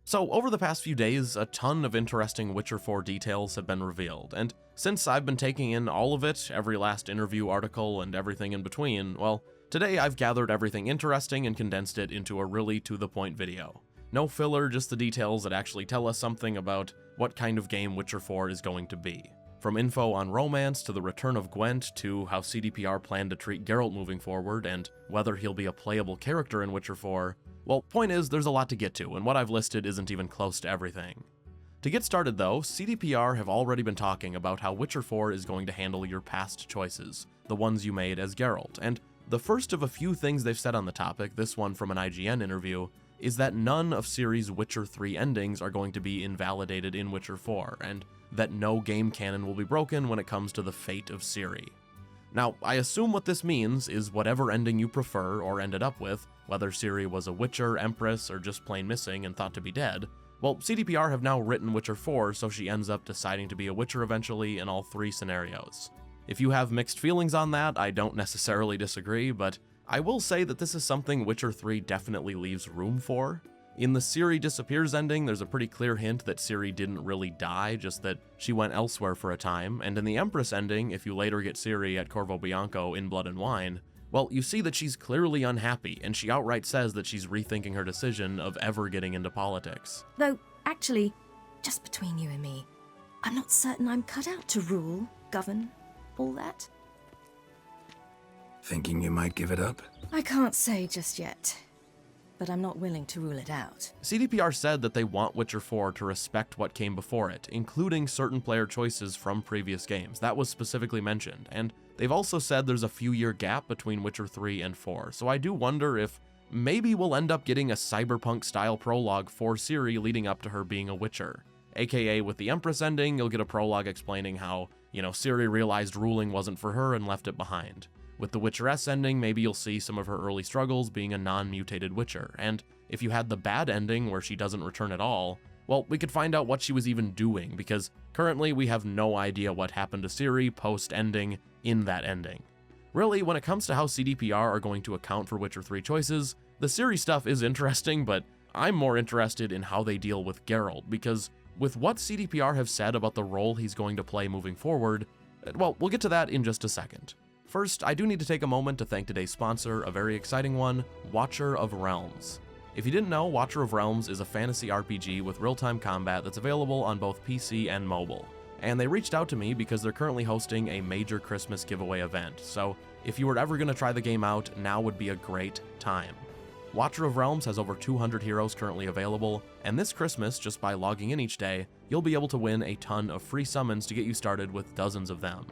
So over the past few days, a ton of interesting Witcher 4 details have been revealed, and since I've been taking in all of it, every last interview article and everything in between, well, today I've gathered everything interesting and condensed it into a really to-the-point video. No filler, just the details that actually tell us something about what kind of game Witcher 4 is going to be. From info on romance to the return of Gwent to how CDPR planned to treat Geralt moving forward and whether he'll be a playable character in Witcher 4, well, point is, there's a lot to get to, and what I've listed isn't even close to everything. To get started though, CDPR have already been talking about how Witcher 4 is going to handle your past choices, the ones you made as Geralt, and the first of a few things they've said on the topic, this one from an IGN interview, is that none of Ciri's Witcher 3 endings are going to be invalidated in Witcher 4, and that no game canon will be broken when it comes to the fate of Ciri. Now, I assume what this means is whatever ending you prefer or ended up with, whether Ciri was a Witcher, Empress, or just plain missing and thought to be dead, well, CDPR have now written Witcher 4 so she ends up deciding to be a Witcher eventually in all three scenarios. If you have mixed feelings on that, I don't necessarily disagree, but I will say that this is something Witcher 3 definitely leaves room for. In the Ciri disappears ending, there's a pretty clear hint that Ciri didn't really die, just that she went elsewhere for a time, and in the Empress ending, if you later get Ciri at Corvo Bianco in Blood and Wine, well, you see that she's clearly unhappy, and she outright says that she's rethinking her decision of ever getting into politics. Though, actually, just between you and me, I'm not certain I'm cut out to rule, govern, all that. Thinking you might give it up? I can't say just yet, but I'm not willing to rule it out. CDPR said that they want Witcher 4 to respect what came before it, including certain player choices from previous games. That was specifically mentioned, and they've also said there's a few-year gap between Witcher 3 and 4, so I do wonder if maybe we'll end up getting a cyberpunk-style prologue for Ciri leading up to her being a Witcher. AKA with the Empress ending, you'll get a prologue explaining how, Ciri realized ruling wasn't for her and left it behind. With the Witcheress ending, maybe you'll see some of her early struggles being a non-mutated Witcher, and if you had the bad ending where she doesn't return at all, well, we could find out what she was even doing, because currently we have no idea what happened to Ciri post-ending in that ending. Really, when it comes to how CDPR are going to account for Witcher 3 choices, the Ciri stuff is interesting, but I'm more interested in how they deal with Geralt, because with what CDPR have said about the role he's going to play moving forward, well, we'll get to that in just a second. First, I do need to take a moment to thank today's sponsor, a very exciting one, Watcher of Realms. If you didn't know, Watcher of Realms is a fantasy RPG with real-time combat that's available on both PC and mobile. And they reached out to me because they're currently hosting a major Christmas giveaway event, so if you were ever going to try the game out, now would be a great time. Watcher of Realms has over 200 heroes currently available, and this Christmas, just by logging in each day, you'll be able to win a ton of free summons to get you started with dozens of them.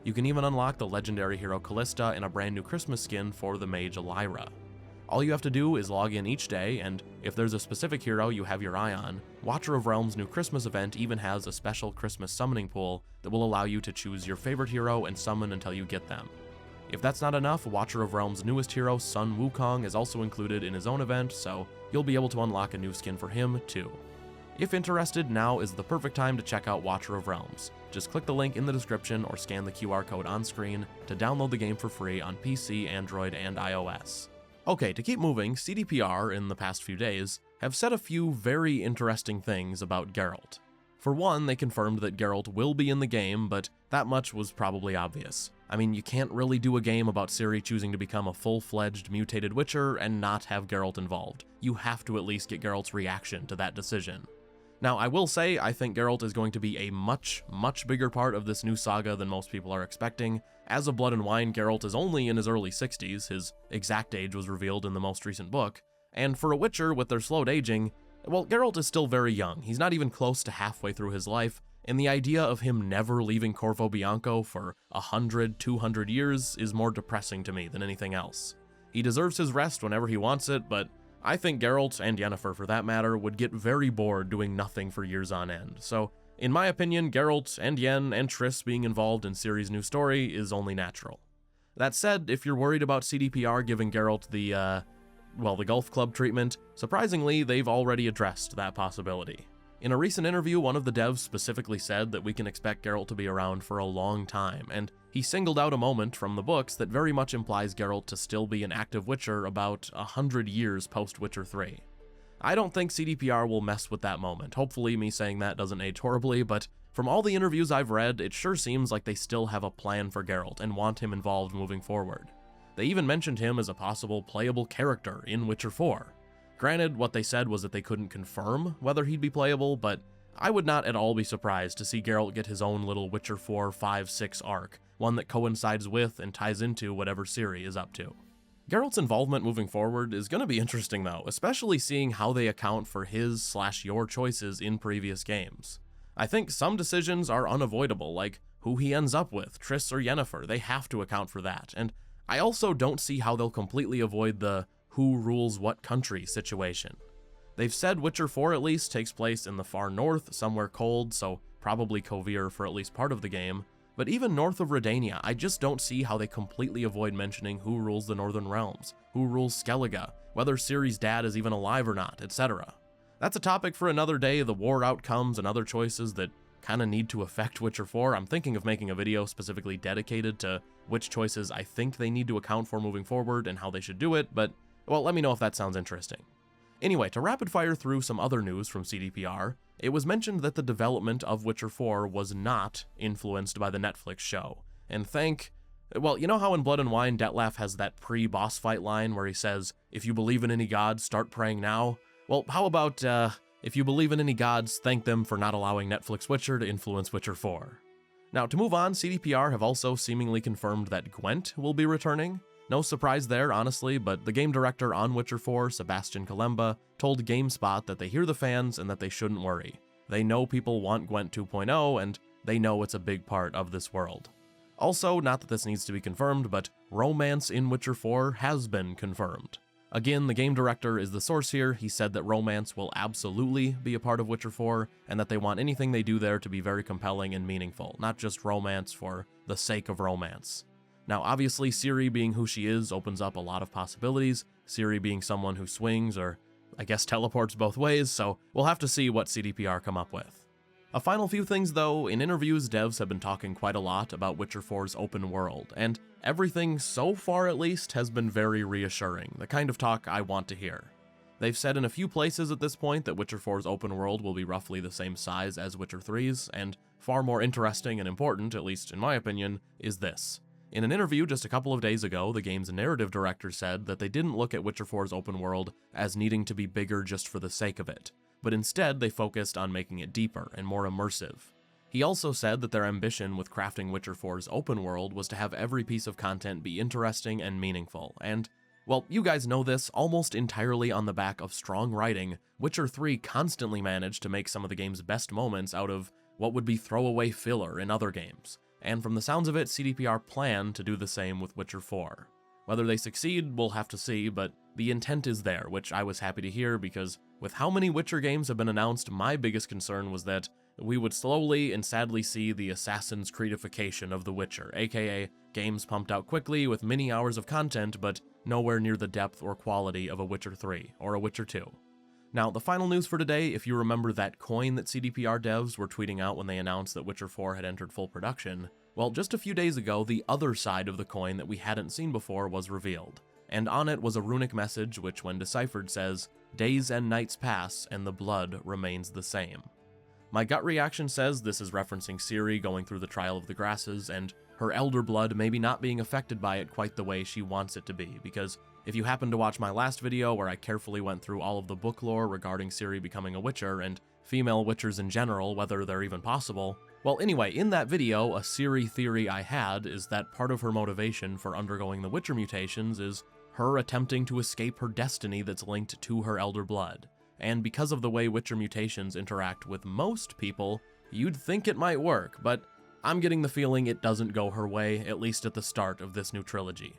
You can even unlock the legendary hero Callista and a brand new Christmas skin for the mage Lyra. All you have to do is log in each day, and if there's a specific hero you have your eye on, Watcher of Realms' new Christmas event even has a special Christmas summoning pool that will allow you to choose your favorite hero and summon until you get them. If that's not enough, Watcher of Realms' newest hero, Sun Wukong, is also included in his own event, so you'll be able to unlock a new skin for him too. If interested, now is the perfect time to check out Watcher of Realms. Just click the link in the description or scan the QR code on screen to download the game for free on PC, Android, and iOS. Okay, to keep moving, CDPR, in the past few days, have said a few very interesting things about Geralt. For one, they confirmed that Geralt will be in the game, but that much was probably obvious. I mean, you can't really do a game about Ciri choosing to become a full-fledged mutated Witcher and not have Geralt involved. You have to at least get Geralt's reaction to that decision. Now, I will say, I think Geralt is going to be a much bigger part of this new saga than most people are expecting. As of Blood and Wine, Geralt is only in his early 60s, his exact age was revealed in the most recent book, and for a Witcher with their slowed aging, well, Geralt is still very young, he's not even close to halfway through his life, and the idea of him never leaving Corvo Bianco for 100, 200 years is more depressing to me than anything else. He deserves his rest whenever he wants it, but I think Geralt, and Yennefer for that matter, would get very bored doing nothing for years on end, so in my opinion, Geralt and Yen and Triss being involved in Ciri's new story is only natural. That said, if you're worried about CDPR giving Geralt the Golf Club treatment, surprisingly, they've already addressed that possibility. In a recent interview, one of the devs specifically said that we can expect Geralt to be around for a long time, and he singled out a moment from the books that very much implies Geralt to still be an active Witcher about 100 years post-Witcher 3. I don't think CDPR will mess with that moment. Hopefully me saying that doesn't age horribly, but from all the interviews I've read, it sure seems like they still have a plan for Geralt and want him involved moving forward. They even mentioned him as a possible playable character in Witcher 4. Granted, what they said was that they couldn't confirm whether he'd be playable, but I would not at all be surprised to see Geralt get his own little Witcher 4, 5, 6 arc, one that coincides with and ties into whatever Ciri is up to. Geralt's involvement moving forward is going to be interesting though, especially seeing how they account for his/your choices in previous games. I think some decisions are unavoidable, like who he ends up with, Triss or Yennefer. They have to account for that, and I also don't see how they'll completely avoid the who rules what country situation. They've said Witcher 4 at least takes place in the far north, somewhere cold, so probably Kovir for at least part of the game, but even north of Redania, I just don't see how they completely avoid mentioning who rules the Northern Realms, who rules Skellige, whether Ciri's dad is even alive or not, etc. That's a topic for another day, the war outcomes and other choices that kinda need to affect Witcher 4. I'm thinking of making a video specifically dedicated to which choices I think they need to account for moving forward and how they should do it, but, well, let me know if that sounds interesting. Anyway, to rapid fire through some other news from CDPR, it was mentioned that the development of Witcher 4 was not influenced by the Netflix show. And well, you know how in Blood and Wine, Detlef has that pre-boss fight line where he says, "If you believe in any gods, start praying now"? Well, how about, if you believe in any gods, thank them for not allowing Netflix Witcher to influence Witcher 4. Now, to move on, CDPR have also seemingly confirmed that Gwent will be returning. No surprise there, honestly, but the game director on Witcher 4, Sebastian Kalemba, told GameSpot that they hear the fans and that they shouldn't worry. They know people want Gwent 2.0, and they know it's a big part of this world. Also, not that this needs to be confirmed, but romance in Witcher 4 has been confirmed. Again, the game director is the source here. He said that romance will absolutely be a part of Witcher 4, and that they want anything they do there to be very compelling and meaningful, not just romance for the sake of romance. Now, obviously, Ciri being who she is opens up a lot of possibilities, Ciri being someone who swings or, I guess, teleports both ways, so we'll have to see what CDPR come up with. A final few things though, in interviews, devs have been talking quite a lot about Witcher 4's open world, and everything so far at least has been very reassuring, the kind of talk I want to hear. They've said in a few places at this point that Witcher 4's open world will be roughly the same size as Witcher 3's, and far more interesting and important, at least in my opinion, is this. In an interview just a couple of days ago, the game's narrative director said that they didn't look at Witcher 4's open world as needing to be bigger just for the sake of it, but instead they focused on making it deeper and more immersive. He also said that their ambition with crafting Witcher 4's open world was to have every piece of content be interesting and meaningful, and, well, you guys know this, almost entirely on the back of strong writing, Witcher 3 constantly managed to make some of the game's best moments out of what would be throwaway filler in other games. And from the sounds of it, CDPR plan to do the same with Witcher 4. Whether they succeed, we'll have to see, but the intent is there, which I was happy to hear because with how many Witcher games have been announced, my biggest concern was that we would slowly and sadly see the Assassin's Creedification of The Witcher, aka games pumped out quickly with many hours of content, but nowhere near the depth or quality of a Witcher 3 or a Witcher 2. Now, the final news for today, if you remember that coin that CDPR devs were tweeting out when they announced that Witcher 4 had entered full production, well, just a few days ago, the other side of the coin that we hadn't seen before was revealed, and on it was a runic message which, when deciphered, says, "Days and nights pass, and the blood remains the same." My gut reaction says this is referencing Ciri going through the Trial of the Grasses, and her elder blood maybe not being affected by it quite the way she wants it to be, because if you happen to watch my last video where I carefully went through all of the book lore regarding Ciri becoming a Witcher and female Witchers in general, whether they're even possible, well, anyway, in that video, a Ciri theory I had is that part of her motivation for undergoing the Witcher mutations is her attempting to escape her destiny that's linked to her elder blood. And because of the way Witcher mutations interact with most people, you'd think it might work, but I'm getting the feeling it doesn't go her way, at least at the start of this new trilogy.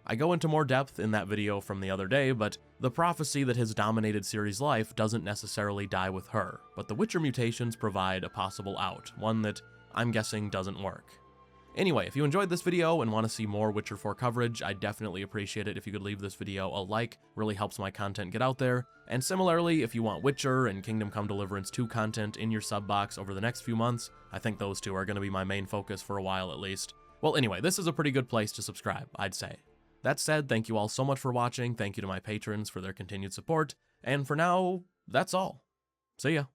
I go into more depth in that video from the other day, but the prophecy that has dominated Ciri's life doesn't necessarily die with her, but the Witcher mutations provide a possible out, one that I'm guessing doesn't work. Anyway, if you enjoyed this video and want to see more Witcher 4 coverage, I'd definitely appreciate it if you could leave this video a like, really helps my content get out there, and similarly, if you want Witcher and Kingdom Come Deliverance 2 content in your sub box over the next few months, I think those two are going to be my main focus for a while at least. Well, anyway, this is a pretty good place to subscribe, I'd say. That said, thank you all so much for watching, thank you to my patrons for their continued support, and for now, that's all. See ya.